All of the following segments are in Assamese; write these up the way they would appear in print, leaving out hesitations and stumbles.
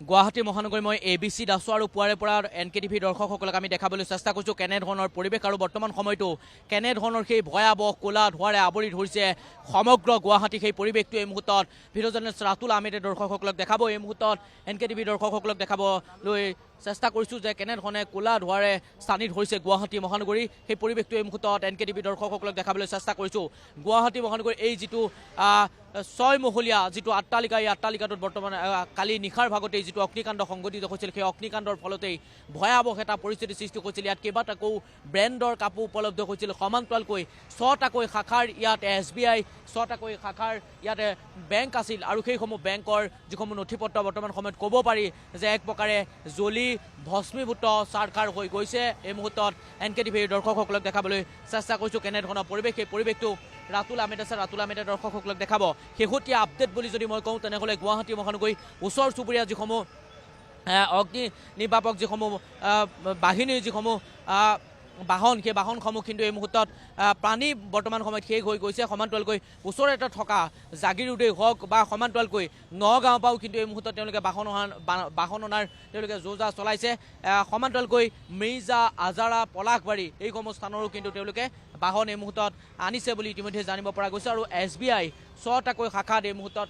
গুৱাহাটী মহানগৰী মই ABC দাসো আৰু পুৱাৰে পৰা NKTV দৰ্শকসকলক আমি দেখাবলৈ চেষ্টা কৰিছোঁ কেনেধৰণৰ পৰিৱেশ আৰু বৰ্তমান সময়তো কেনেধৰণৰ সেই ভয়াৱহ ক'লা ধোঁৱাৰে আৱৰি ধৰিছে সমগ্ৰ গুৱাহাটী। সেই পৰিৱেশটো এই মুহূৰ্তত ভিডিঅ' জাৰ্নেলিষ্ট ৰাতুল আহমেদে দৰ্শকসকলক দেখাব। এই মুহূৰ্তত NKTV দৰ্শকসকলক দেখাবলৈ চেষ্টা কৰিছোঁ যে কেনেধৰণে ক'লা ধোঁৱাৰে স্থানিত হৈছে গুৱাহাটী মহানগৰী। সেই পৰিৱেশটো এই মুহূৰ্তত NKTV দৰ্শকসকলক দেখাবলৈ চেষ্টা কৰিছোঁ। গুৱাহাটী মহানগৰী এই যিটো 6 মহলীয়া যিটো অট্টালিকা, এই অট্টালিকাটোত বৰ্তমান কালি নিশাৰ ভাগতেই যিটো অগ্নিকাণ্ড সংঘটিত হৈছিল, সেই অগ্নিকাণ্ডৰ ফলতেই ভয়াৱহ এটা পৰিস্থিতিৰ সৃষ্টি হৈছিল। ইয়াত কেইবাটাকো ব্ৰেণ্ডৰ কাপোৰ উপলব্ধ হৈছিল। সমান্তৰালকৈ 6টাকৈ শাখাৰ ইয়াত SBI 6টাকৈ শাখাৰ ইয়াতে বেংক আছিল আৰু সেইসমূহ বেংকৰ যিসমূহ নথি পত্ৰ বৰ্তমান সময়ত ক'ব পাৰি যে এক প্ৰকাৰে জ্বলি ভস্মীভূত চাৰখাৰ হৈ গৈছে। এই মুহূৰ্তত NKTV দৰ্শকসকলক দেখাবলৈ চেষ্টা কৰিছোঁ কেনেধৰণৰ পৰিৱেশ। সেই পৰিৱেশটো ৰাতুল আহমেদ আছে, ৰাতুল আহমেদে দৰ্শকসকলক দেখাব। শেহতীয়া আপডেট বুলি যদি মই কওঁ তেনেহ'লে গুৱাহাটী মহানগৰী ওচৰ চুবুৰীয়া যিসমূহ অগ্নি নিৰ্বাপক যিসমূহ বাহিনীৰ যিসমূহ বাহন, সেই বাহনসমূহ কিন্তু এই মুহূৰ্তত পানী বৰ্তমান সময়ত শেষ হৈ গৈছে। সমান্তৰালকৈ ওচৰতে থকা জাগিৰোডেই হওক বা সমান্তৰালকৈ নগাঁৱৰ পৰাও কিন্তু এই মুহূৰ্তত তেওঁলোকে বাহন অনাৰ তেওঁলোকে যোজা চলাইছে। সমান্তৰালকৈ মিৰ্জা, আজাৰা, পলাশবাৰী এইসমূহ স্থানৰো কিন্তু তেওঁলোকে বাহন এই মুহূৰ্তত আনিছে বুলি ইতিমধ্যে জানিব পৰা গৈছে। আৰু SBI 6টাকৈ শাখাত এই মুহূৰ্তত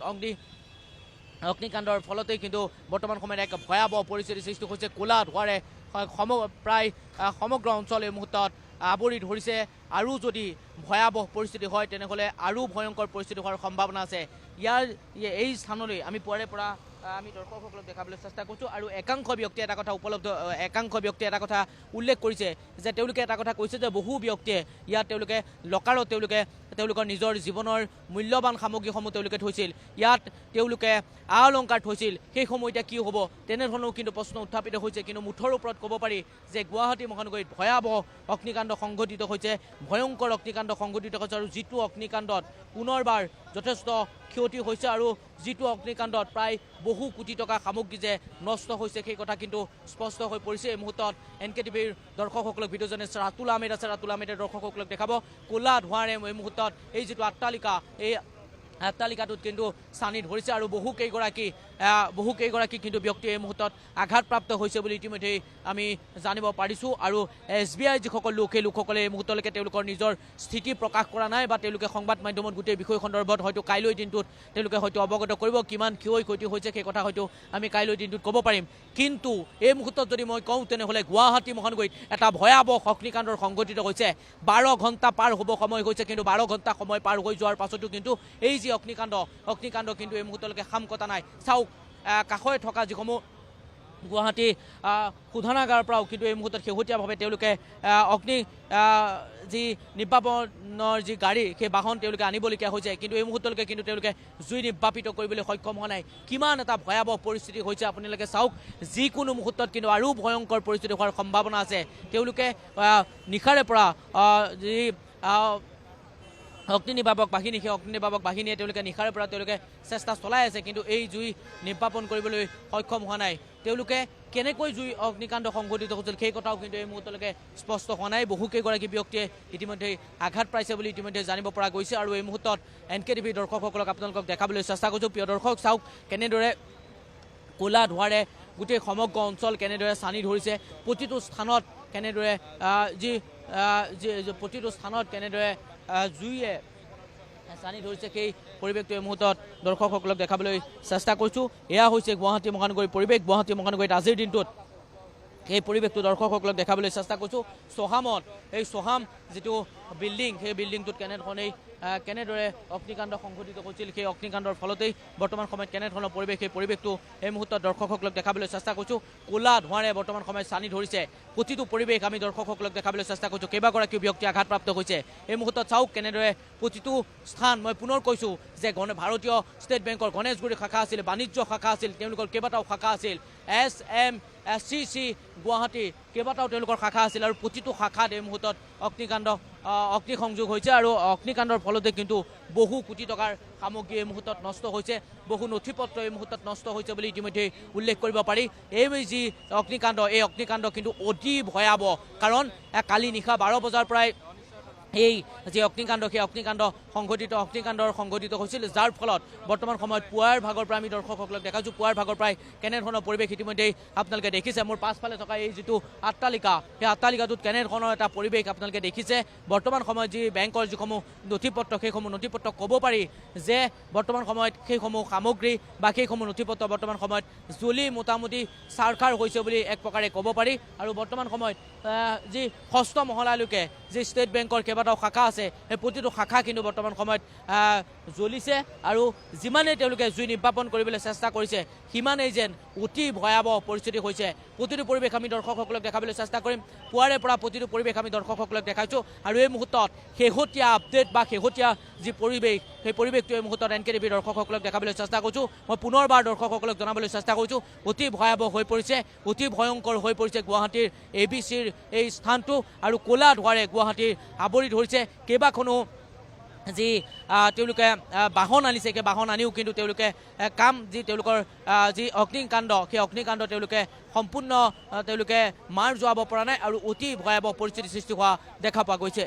অগ্নিকাণ্ডৰ ফলতেই কিন্তু বৰ্তমান সময়ত এক ভয়াৱহ পৰিস্থিতিৰ সৃষ্টি হৈছে। ক'লা ধোঁৱাৰে প্ৰায় সমগ্ৰ অঞ্চল এই মুহূৰ্তত আৱৰি ধৰিছে। আৰু যদি ভয়াৱহ পৰিস্থিতি হয় তেনেহ'লে আৰু ভয়ংকৰ পৰিস্থিতি হোৱাৰ সম্ভাৱনা আছে। এই স্থানলৈ আমি পুৱাৰে পৰা আমি দৰ্শকসকলক দেখাবলৈ চেষ্টা কৰিছোঁ। আৰু একাংশ ব্যক্তিয়ে এটা কথা উল্লেখ কৰিছে যে তেওঁলোকে এটা কথা কৈছে যে বহু ব্যক্তিয়ে ইয়াত তেওঁলোকে লকাৰত তেওঁলোকৰ নিজৰ জীৱনৰ মূল্যৱান সামগ্ৰীসমূহ তেওঁলোকে থৈছিল, ইয়াত তেওঁলোকে অলংকাৰ থৈছিল। সেইসমূহ এতিয়া কি হ'ব তেনেধৰণেও কিন্তু প্ৰশ্ন উত্থাপিত হৈছে। কিন্তু মুঠৰ ওপৰত ক'ব পাৰি যে গুৱাহাটী মহানগৰীত ভয়াৱহ অগ্নিকাণ্ড সংঘটিত হৈছে, ভয়ংকৰ অগ্নিকাণ্ড সংঘটিত হৈছে। আৰু যিটো অগ্নিকাণ্ডত পুনৰবাৰ যথেষ্ট ক্ষতি হৈছে আৰু যিটো অগ্নিকাণ্ডত প্ৰায় বহু কোটি টকা সামগ্ৰী যে নষ্ট হৈছে সেই কথা কিন্তু স্পষ্ট হৈ পৰিছে। এই মুহূৰ্তত NKTVৰ দৰ্শকসকলক ভিডিঅ' জাৰ্নেলিষ্ট ৰাতুল আহমেদ আছে, ৰাতুল আহমেদে দৰ্শকসকলক দেখাব ক'লা ধোঁৱাৰে এই মুহূৰ্তত এই যিটো অট্টালিকা, এই অট্টালিকাটোত কিন্তু স্থানিত ধৰিছে আৰু বহু কেইগৰাকী কিন্তু ব্যক্তি এই মুহূৰ্তত আঘাতপ্ৰাপ্ত হৈছে বুলি ইতিমধ্যেই আমি জানিব পাৰিছোঁ। আৰু SBI যিসকল লোক, সেই লোকসকলে এই মুহূৰ্তলৈকে তেওঁলোকৰ নিজৰ স্থিতি প্ৰকাশ কৰা নাই বা তেওঁলোকে সংবাদ মাধ্যমত গোটেই বিষয় সন্দৰ্ভত হয়তো কাইলৈ দিনটোত তেওঁলোকে হয়তো অৱগত কৰিব। কিমান ক্ষতি হৈছে সেই কথা হয়তো আমি কাইলৈ দিনটোত ক'ব পাৰিম। কিন্তু এই মুহূৰ্তত যদি মই কওঁ তেনেহ'লে গুৱাহাটী মহানগৰীত এটা ভয়াৱহ অগ্নিকাণ্ডৰ সংঘটিত হৈছে। 12 ঘণ্টা পাৰ হ'ব সময় হৈছে, কিন্তু 12 ঘণ্টা সময় পাৰ হৈ যোৱাৰ পাছতো কিন্তু এই যি অগ্নিকাণ্ড কিন্তু এই মুহূৰ্তলৈকে খাম কটা নাই। চাওক কাষৰে থকা যিসমূহ গুৱাহাটী শোধনাগাৰৰ পৰাও কিন্তু এই মুহূৰ্তত শেহতীয়াভাৱে তেওঁলোকে যি নিৰ্বাপনৰ যি গাড়ী, সেই বাহন তেওঁলোকে আনিবলগীয়া হৈছে। কিন্তু এই মুহূৰ্তলৈকে কিন্তু তেওঁলোকে জুই নিৰ্বাপিত কৰিবলৈ সক্ষম হোৱা নাই। কিমান এটা ভয়াৱহ পৰিস্থিতি হৈছে আপোনালোকে চাওক। যিকোনো মুহূৰ্তত কিন্তু আৰু ভয়ংকৰ পৰিস্থিতি হোৱাৰ সম্ভাৱনা আছে। তেওঁলোকে নিশাৰে পৰা যি অগ্নি নিৰ্বাপক বাহিনী, সেই অগ্নি নিৰ্বাপক বাহিনীয়ে তেওঁলোকে নিশাৰে পৰা তেওঁলোকে চেষ্টা চলাই আছে, কিন্তু এই জুই নিৰ্বাপন কৰিবলৈ সক্ষম হোৱা নাই। তেওঁলোকে কেনেকৈ অগ্নিকাণ্ড সংঘটিত হৈছিল সেই কথাও কিন্তু এই মুহূৰ্তলৈকে স্পষ্ট হোৱা নাই। বহুকেইগৰাকী ব্যক্তিয়ে ইতিমধ্যে আঘাত পাইছে বুলি ইতিমধ্যে জানিব পৰা গৈছে। আৰু এই মুহূৰ্তত NKTV দৰ্শকসকলক আপোনালোকক দেখাবলৈ চেষ্টা কৰিছোঁ। প্ৰিয় দৰ্শক, চাওক কেনেদৰে ক'লা ধোঁৱাৰে গোটেই সমগ্ৰ অঞ্চল কেনেদৰে ছানি ধৰিছে। প্ৰতিটো স্থানত কেনেদৰে জুইয়ে ছানি ধৰিছে সেই পৰিৱেশটো এই মুহূৰ্তত দৰ্শকসকলক দেখাবলৈ চেষ্টা কৰিছোঁ। এয়া হৈছে গুৱাহাটী মহানগৰীৰ পৰিৱেশ। গুৱাহাটী মহানগৰীত আজিৰ দিনটোত সেই পৰিৱেশটো দৰ্শকসকলক দেখাবলৈ চেষ্টা কৰিছোঁ। চহামত এই চহাম যিটো বিল্ডিং, সেই বিল্ডিংটোত কেনেদৰে অগ্নিকাণ্ড সংঘটিত হৈছিল, সেই অগ্নিকাণ্ডৰ ফলতেই বৰ্তমান সময়ত কেনেধৰণৰ পৰিৱেশ, সেই পৰিৱেশটো এই মুহূৰ্তত দৰ্শকসকলক দেখাবলৈ চেষ্টা কৰিছোঁ। ক'লা ধোঁৱাৰে বৰ্তমান সময়ত ছানি ধৰিছে প্ৰতিটো পৰিৱেশ আমি দৰ্শকসকলক দেখাবলৈ চেষ্টা কৰিছোঁ। কেইবাগৰাকীও ব্যক্তি আঘাতপ্ৰাপ্ত হৈছে। এই মুহূৰ্তত চাওক কেনেদৰে প্ৰতিটো স্থান, মই পুনৰ কৈছোঁ যে ভাৰতীয় ষ্টেট বেংকৰ গণেশগুৰি শাখা আছিল, বাণিজ্য শাখা আছিল, তেওঁলোকৰ কেইবাটাও শাখা আছিল, SMCC গুৱাহাটী কেইবাটাও তেওঁলোকৰ শাখা আছিল। আৰু প্ৰতিটো শাখাত এই মুহূৰ্তত অগ্নিসংযোগ হৈছে। আৰু অগ্নিকাণ্ডৰ ফলতে কিন্তু বহু কোটি টকাৰ সামগ্ৰী এই মুহূৰ্তত নষ্ট হৈছে, বহু নথি পত্ৰ এই মুহূৰ্তত নষ্ট হৈছে বুলি ইতিমধ্যে উল্লেখ কৰিব পাৰি। এই যি অগ্নিকাণ্ড, এই অগ্নিকাণ্ড কিন্তু অতি ভয়াৱহ। কাৰণ কালি নিশা 12 বজাৰ পৰাই এই যে অগ্নিকাণ্ড সেই অগ্নিকাণ্ডৰ সংঘটিত হৈছিল, যাৰ ফলত বৰ্তমান সময়ত পুৱাৰ ভাগৰ পৰা আমি দৰ্শকসকলক দেখাইছোঁ পুৱাৰ ভাগৰ পৰাই কেনেধৰণৰ পৰিৱেশ ইতিমধ্যেই আপোনালোকে দেখিছে। মোৰ পাছফালে থকা এই যিটো আট্টালিকা সেই আট্টালিকাটোত কেনেধৰণৰ এটা পৰিৱেশ আপোনালোকে দেখিছে। বৰ্তমান সময়ত যি বেংকৰ যিসমূহ নথিপত্ৰ সেইসমূহ নথিপত্ৰ ক'ব পাৰি যে বৰ্তমান সময়ত সেইসমূহ সামগ্ৰী বা সেইসমূহ নথিপত্ৰ বৰ্তমান সময়ত জ্বলি মোটামুটি চাৰখাৰ হৈছে বুলি এক প্ৰকাৰে ক'ব পাৰি। আৰু বৰ্তমান সময়ত যি ষষ্ঠ মহলালৈকে যি ষ্টেট বেংকৰ কেইবাটাও শাখা আছে সেই প্ৰতিটো শাখা কিন্তু বৰ্তমান সময়ত জ্বলিছে। আৰু যিমানেই তেওঁলোকে জুই নিৰ্বাপন কৰিবলৈ চেষ্টা কৰিছে সিমানেই যেন অতি ভয়াৱহ পৰিস্থিতি হৈছে। প্ৰতিটো পৰিৱেশ আমি দৰ্শকসকলক দেখাবলৈ চেষ্টা কৰিম। পুৱাৰে পৰা প্ৰতিটো পৰিৱেশ আমি দৰ্শকসকলক দেখাইছোঁ। আৰু এই মুহূৰ্তত শেহতীয়া আপডেট বা শেহতীয়া যি পৰিৱেশ সেই পৰিৱেশটো এই মুহূৰ্তত NKTV দৰ্শকসকলক দেখাবলৈ চেষ্টা কৰিছোঁ। মই পুনৰবাৰ দৰ্শকসকলক জনাবলৈ চেষ্টা কৰিছোঁ অতি ভয়াৱহ হৈ পৰিছে, অতি ভয়ংকৰ হৈ পৰিছে গুৱাহাটীৰ ABCৰ এই স্থানটো। আৰু ক'লা ধোঁৱাৰে গুৱাহাটীৰ আৱৰি ধৰিছে। কেইবাখনো যি তেওঁলোকে বাহন আনিছে সেই বাহন আনিও কিন্তু তেওঁলোকে কাম যি তেওঁলোকৰ যি অগ্নিকাণ্ড সেই অগ্নিকাণ্ড তেওঁলোকে সম্পূৰ্ণ তেওঁলোকে মাৰ যোৱাব পৰা নাই আৰু অতি ভয়াৱহ পৰিস্থিতিৰ সৃষ্টি হোৱা দেখা পোৱা গৈছে।